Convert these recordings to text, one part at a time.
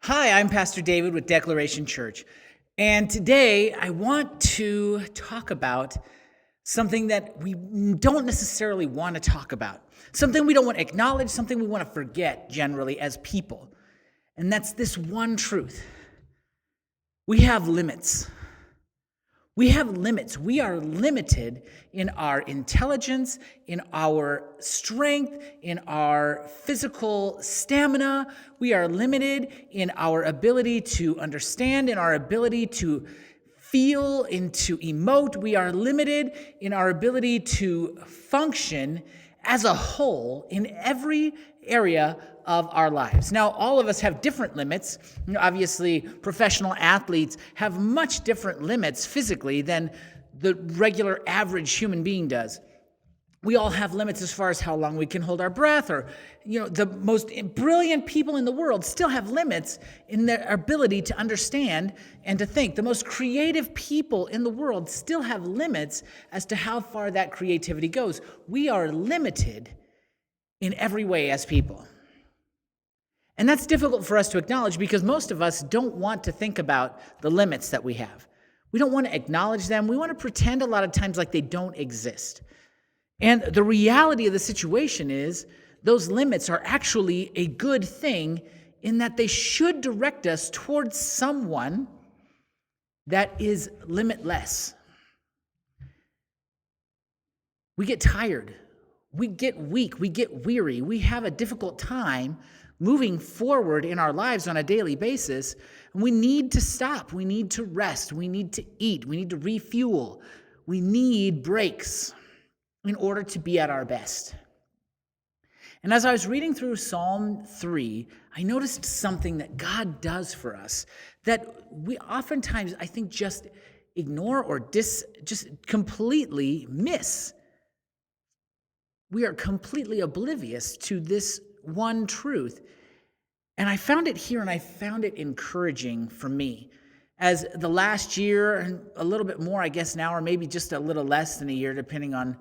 Hi, I'm Pastor David with Declaration Church. And today I want to talk about something that we don't necessarily want to talk about, something we don't want to acknowledge, something we want to forget generally as people. And that's this one truth: we have limits. We have limits. We are limited in our intelligence, in our strength, in our physical stamina. We are limited in our ability to understand, in our ability to feel and to emote. We are limited in our ability to function as a whole in every area of our lives. Now, all of us have different limits. Obviously, professional athletes have much different limits physically than the regular average human being does. We all have limits as far as how long we can hold our breath, or, the most brilliant people in the world still have limits in their ability to understand and to think. The most creative people in the world still have limits as to how far that creativity goes. We are limited in every way as people. And that's difficult for us to acknowledge because most of us don't want to think about the limits that we have. We don't want to acknowledge them. We want to pretend a lot of times like they don't exist. And the reality of the situation is those limits are actually a good thing in that they should direct us towards someone that is limitless. We get tired. We get weak. We get weary. We have a difficult time moving forward in our lives on a daily basis. And we need to stop. We need to rest. We need to eat. We need to refuel. We need breaks in order to be at our best. And as I was reading through Psalm 3, I noticed something that God does for us that we oftentimes, I think, just ignore or just completely miss. We are completely oblivious to this one truth. And I found it here, and I found it encouraging for me. As the last year, and a little bit more, I guess now, or maybe just a little less than a year, depending on,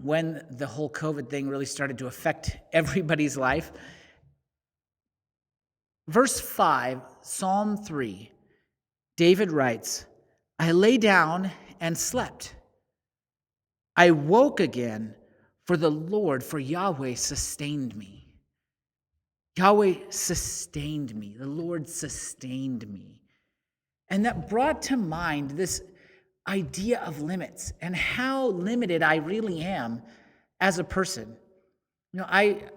when the whole COVID thing really started to affect everybody's life. Verse 5, Psalm 3, David writes, "I lay down and slept. I woke again, for Yahweh sustained me." Yahweh sustained me. The Lord sustained me. And that brought to mind this idea of limits and how limited I really am as a person. I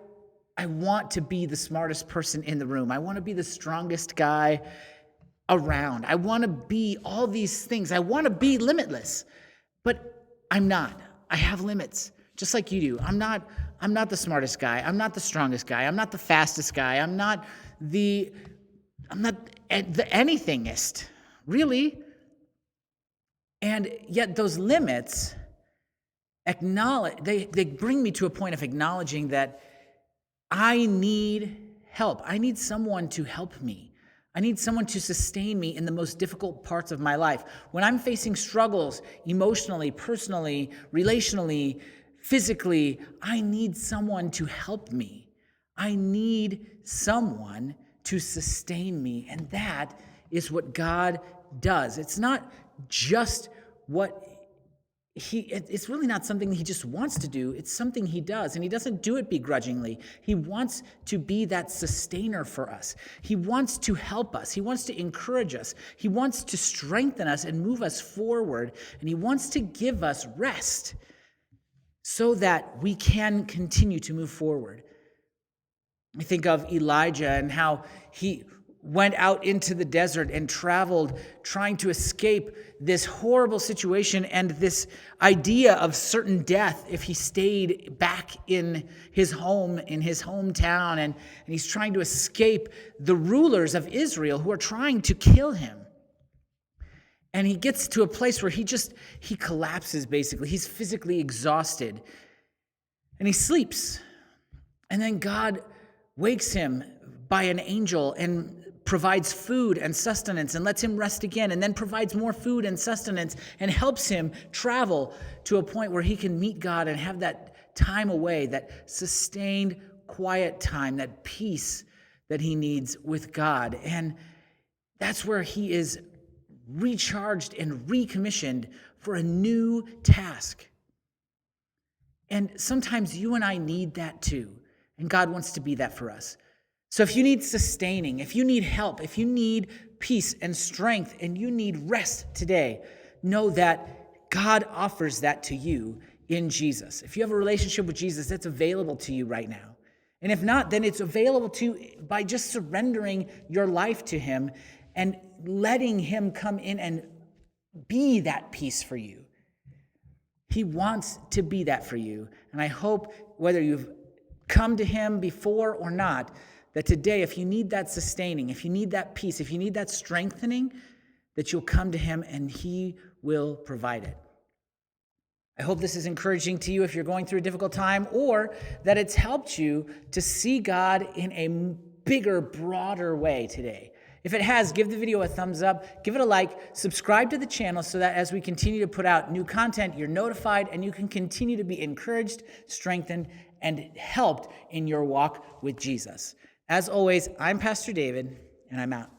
want to be the smartest person in the room. I want to be the strongest guy around. I want to be all these things. I want to be limitless, but I'm not. I have limits, just like you do. I'm not the smartest guy. I'm not the strongest guy. I'm not the fastest guy. I'm not the anythingist, really. And yet those limits they bring me to a point of acknowledging that I need help. I need someone to help me. I need someone to sustain me in the most difficult parts of my life. When I'm facing struggles emotionally, personally, relationally, physically, I need someone to help me. I need someone to sustain me. And that is what God does. It's not just it's really not something he just wants to do. It's something he does, and he doesn't do it begrudgingly. He wants to be that sustainer for us. He wants to help us. He wants to encourage us. He wants to strengthen us and move us forward, and he wants to give us rest so that we can continue to move forward. I think of Elijah and how he went out into the desert and traveled trying to escape this horrible situation and this idea of certain death if he stayed back in his home, in his hometown, and he's trying to escape the rulers of Israel who are trying to kill him. And he gets to a place where he collapses, basically. He's physically exhausted. And he sleeps. And then God wakes him by an angel and provides food and sustenance and lets him rest again, and then provides more food and sustenance and helps him travel to a point where he can meet God and have that time away, that sustained, quiet time, that peace that he needs with God. And that's where he is recharged and recommissioned for a new task. And sometimes you and I need that too. And God wants to be that for us. So if you need sustaining, if you need help, if you need peace and strength, and you need rest today, know that God offers that to you in Jesus. If you have a relationship with Jesus, that's available to you right now. And if not, then it's available to you by just surrendering your life to him and letting him come in and be that peace for you. He wants to be that for you. And I hope whether you've come to him before or not, that today, if you need that sustaining, if you need that peace, if you need that strengthening, that you'll come to him and he will provide it. I hope this is encouraging to you if you're going through a difficult time, or that it's helped you to see God in a bigger, broader way today. If it has, give the video a thumbs up, give it a like, subscribe to the channel so that as we continue to put out new content, you're notified and you can continue to be encouraged, strengthened, and helped in your walk with Jesus. As always, I'm Pastor David, and I'm out.